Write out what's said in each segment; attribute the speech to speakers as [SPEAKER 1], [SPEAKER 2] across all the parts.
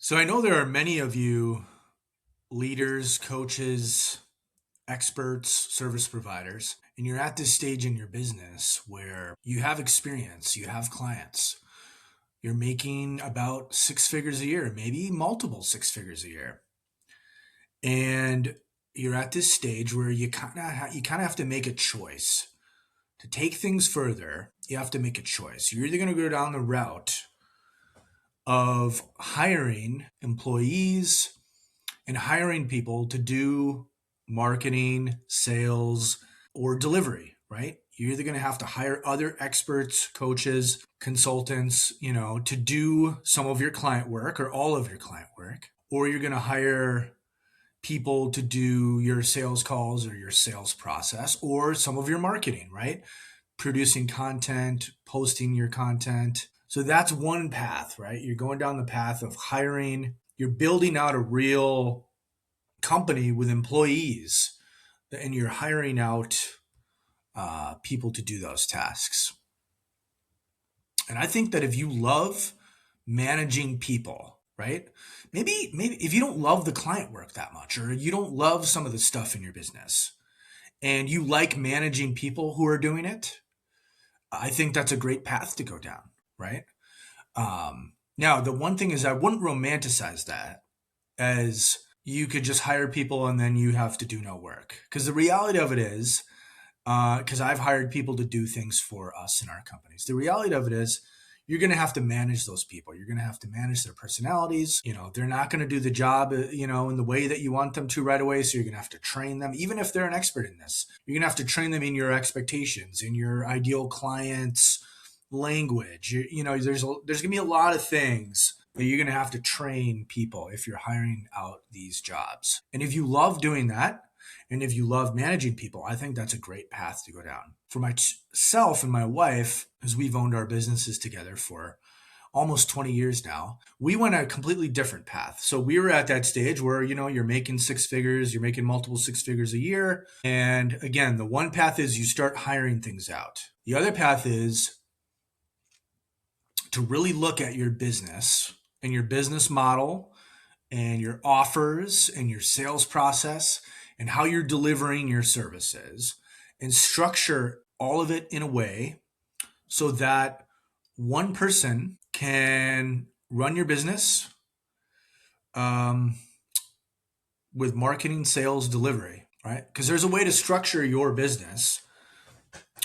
[SPEAKER 1] So I know there are many of you leaders, coaches, experts, service providers, and you're at this stage in your business where you have experience, you have clients, you're making about six figures a year, maybe multiple six figures a year. And you're at this stage where you kind of have to make a choice. To take things further, you have to make a choice. You're either going to go down the route of hiring employees and hiring people to do marketing, sales, or delivery, right? You're either going to have to hire other experts, coaches, consultants, to do some of your client work or all of your client work, or you're going to hire people to do your sales calls or your sales process or some of your marketing, right? Producing content, posting your content. So that's one path, right? You're going down the path of hiring, you're building out a real company with employees and you're hiring out people to do those tasks. And I think that if you love managing people, right? Maybe if you don't love the client work that much, or you don't love some of the stuff in your business, and you like managing people who are doing it, I think that's a great path to go down, right? Now, the one thing is, I wouldn't romanticize that as you could just hire people and then you have to do no work. Because the reality of it is, because I've hired people to do things for us in our companies, the reality of it is you're going to have to manage those people. You're going to have to manage their personalities. They're not going to do the job, in the way that you want them to right away. So you're going to have to train them, even if they're an expert in this. You're going to have to train them in your expectations, in your ideal client's language. There's going to be a lot of things that you're going to have to train people if you're hiring out these jobs. And if you love doing that, and if you love managing people, I think that's a great path to go down. For myself and my wife, as we've owned our businesses together for almost 20 years now, we went a completely different path. So we were at that stage where, you're making six figures, you're making multiple six figures a year. And again, the one path is you start hiring things out. The other path is to really look at your business and your business model and your offers and your sales process and how you're delivering your services and structure all of it in a way so that one person can run your business um, with marketing, sales, delivery, right? Because there's a way to structure your business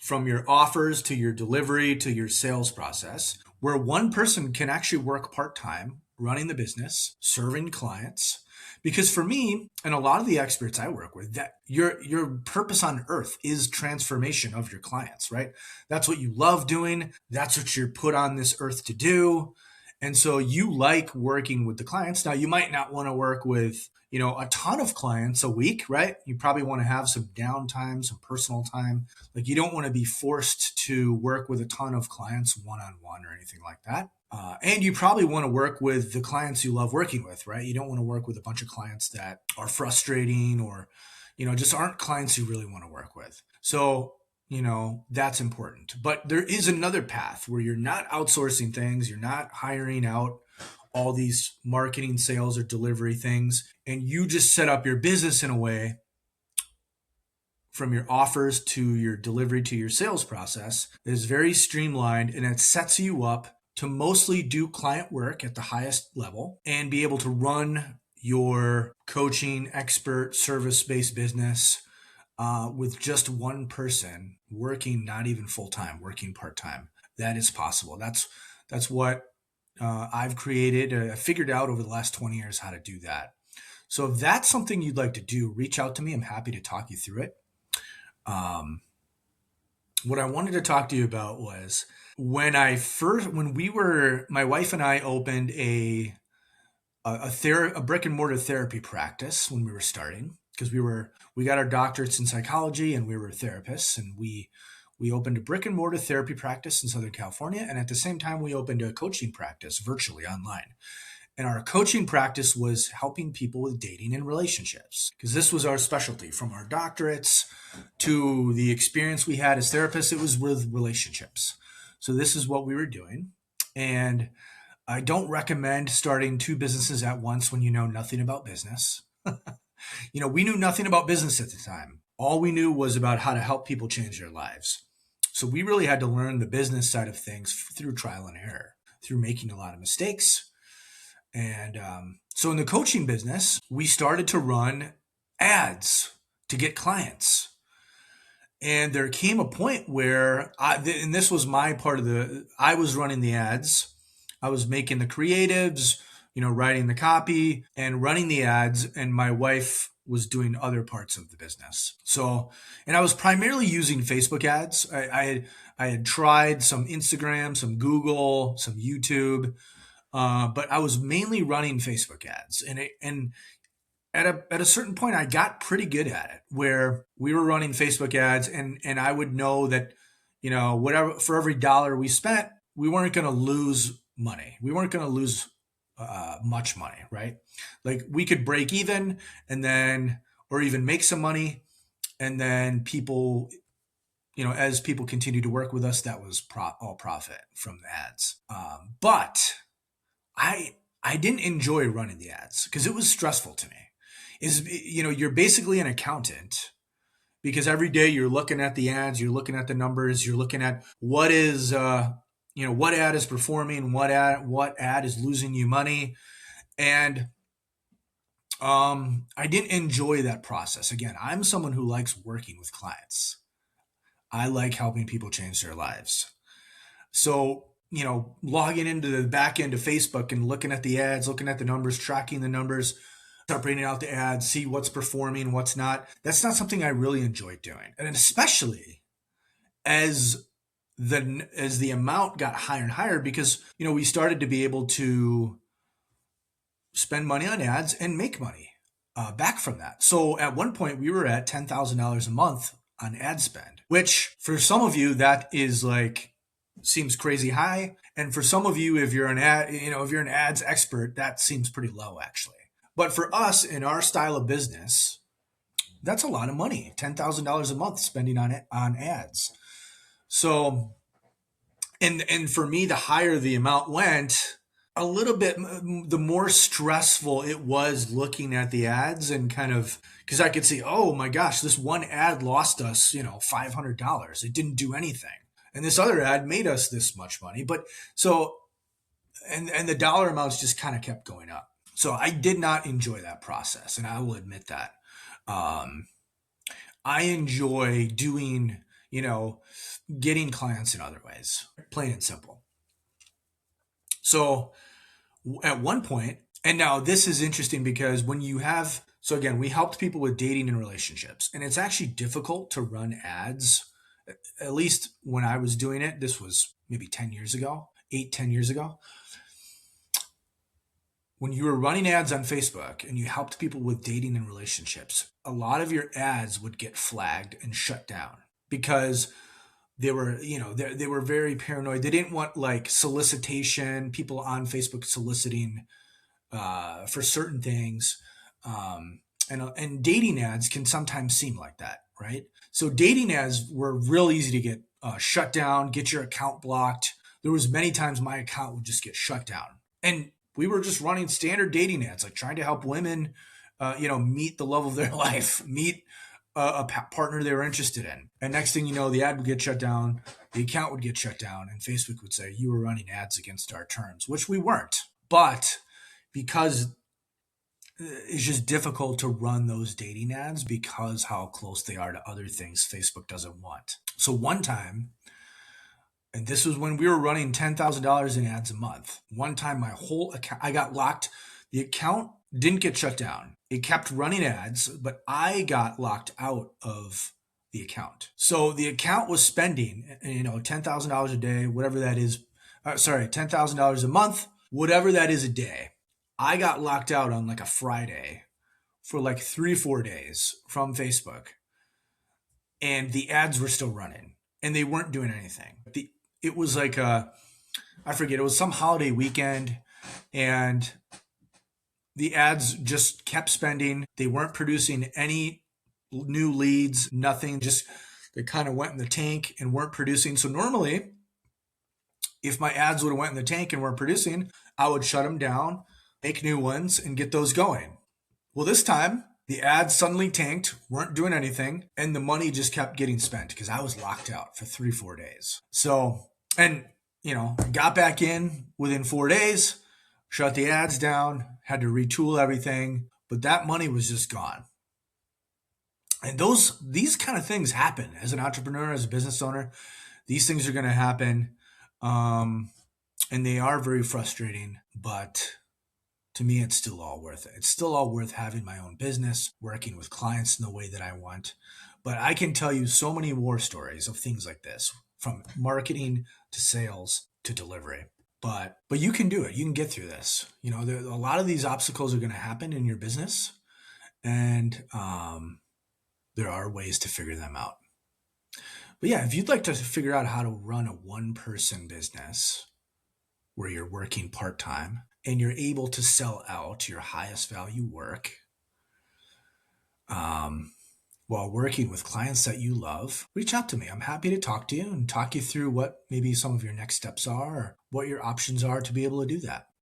[SPEAKER 1] from your offers to your delivery to your sales process where one person can actually work part-time running the business, serving clients. Because for me and a lot of the experts I work with, that your purpose on earth is transformation of your clients, right? That's what you love doing. That's what you're put on this earth to do. And so you like working with the clients. Now you might not want to work with, a ton of clients a week, right? You probably want to have some downtime, some personal time. Like you don't want to be forced to work with a ton of clients one-on-one or anything like that. And you probably want to work with the clients you love working with, right? You don't want to work with a bunch of clients that are frustrating or, just aren't clients you really want to work with. So, that's important. But there is another path where you're not outsourcing things, you're not hiring out all these marketing, sales, or delivery things, and you just set up your business in a way from your offers to your delivery to your sales process that is very streamlined and it sets you up to mostly do client work at the highest level and be able to run your coaching, expert, service-based business with just one person working, not even full-time, working part-time. That is possible. That's what I've created, figured out over the last 20 years how to do that. So if that's something you'd like to do, reach out to me. I'm happy to talk you through it. What I wanted to talk to you about was when my wife and I opened a brick and mortar therapy practice when we were starting, because we got our doctorates in psychology and we were therapists, and we opened a brick and mortar therapy practice in Southern California. And at the same time, we opened a coaching practice virtually online. And our coaching practice was helping people with dating and relationships, because this was our specialty. From our doctorates to the experience we had as therapists, it was with relationships. So this is what we were doing. And I don't recommend starting two businesses at once when you know nothing about business. We knew nothing about business at the time. All we knew was about how to help people change their lives. So we really had to learn the business side of things through trial and error, through making a lot of mistakes. And so in the coaching business, we started to run ads to get clients. And there came a point where and this was my part of I was running the ads. I was making the creatives, writing the copy and running the ads. And my wife was doing other parts of the business. So, and I was primarily using Facebook ads. I had tried some Instagram, some Google, some YouTube, but I was mainly running Facebook ads. And at a certain point, I got pretty good at it, where we were running Facebook ads, and I would know that, whatever, for every dollar we spent, we weren't going to lose money. We weren't going to lose much money, right? Like we could break even, and then, or even make some money, and then people, as people continue to work with us, that was all profit from the ads. But I didn't enjoy running the ads because it was stressful to me. You're basically an accountant, because every day you're looking at the ads, you're looking at the numbers, you're looking at what is, what ad is performing, what ad is losing you money. And I didn't enjoy that process. Again, I'm someone who likes working with clients. I like helping people change their lives. So, logging into the back end of Facebook and looking at the ads, looking at the numbers, tracking the numbers, separating out the ads, see what's performing, what's not. That's not something I really enjoyed doing. And especially as the amount got higher and higher, because, we started to be able to spend money on ads and make money back from that. So at one point we were at $10,000 a month on ad spend, which for some of you, that is seems crazy high. And for some of you, if you're an ads expert, that seems pretty low actually. But for us, in our style of business, that's a lot of money, $10,000 a month spending on ads. So, and for me, the higher the amount went, a little bit, the more stressful it was looking at the ads, and kind of, because I could see, oh my gosh, this one ad lost us, $500. It didn't do anything. And this other ad made us this much money. But so, and the dollar amounts just kind of kept going up. So I did not enjoy that process, and I will admit that. I enjoy doing, getting clients in other ways, plain and simple. So at one point, and now this is interesting because so again, we helped people with dating and relationships, and it's actually difficult to run ads. At least when I was doing it, this was maybe 10 years ago. When you were running ads on Facebook and you helped people with dating and relationships, a lot of your ads would get flagged and shut down because they were, they were very paranoid. They didn't want solicitation, people on Facebook soliciting for certain things. And dating ads can sometimes seem like that, right? So dating ads were real easy to get shut down, get your account blocked. There was many times my account would just get shut down. And we were just running standard dating ads, trying to help women, meet the love of their life, meet a partner they were interested in. And next thing you know, the ad would get shut down, the account would get shut down, and Facebook would say, you were running ads against our terms, which we weren't. But because it's just difficult to run those dating ads because how close they are to other things Facebook doesn't want. So one time, and this was when we were running $10,000 in ads a month. One time, my whole account, I got locked. The account didn't get shut down. It kept running ads, but I got locked out of the account. So the account was spending, $10,000 a day, whatever that is. $10,000 a month, whatever that is a day. I got locked out on a Friday for 3-4 days from Facebook, and the ads were still running and they weren't doing anything. It was I forget, it was some holiday weekend, and the ads just kept spending. They weren't producing any new leads, nothing, just they kind of went in the tank and weren't producing. So normally, if my ads would have went in the tank and weren't producing, I would shut them down, make new ones, and get those going. Well, this time the ads suddenly tanked, weren't doing anything, and the money just kept getting spent because I was locked out for 3, 4 days. So, and got back in within 4 days, shut the ads down, had to retool everything, but that money was just gone. And these kind of things happen as an entrepreneur, as a business owner. These things are going to happen, and they are very frustrating. But to me, it's still all worth it. It's still all worth having my own business, working with clients in the way that I want. But I can tell you so many war stories of things like this, from marketing to sales to delivery. But you can do it. You can get through this. A lot of these obstacles are going to happen in your business, and there are ways to figure them out. But yeah, if you'd like to figure out how to run a one-person business where you're working part-time and you're able to sell out your highest value work while working with clients that you love, reach out to me. I'm happy to talk to you and talk you through what maybe some of your next steps are or what your options are to be able to do that.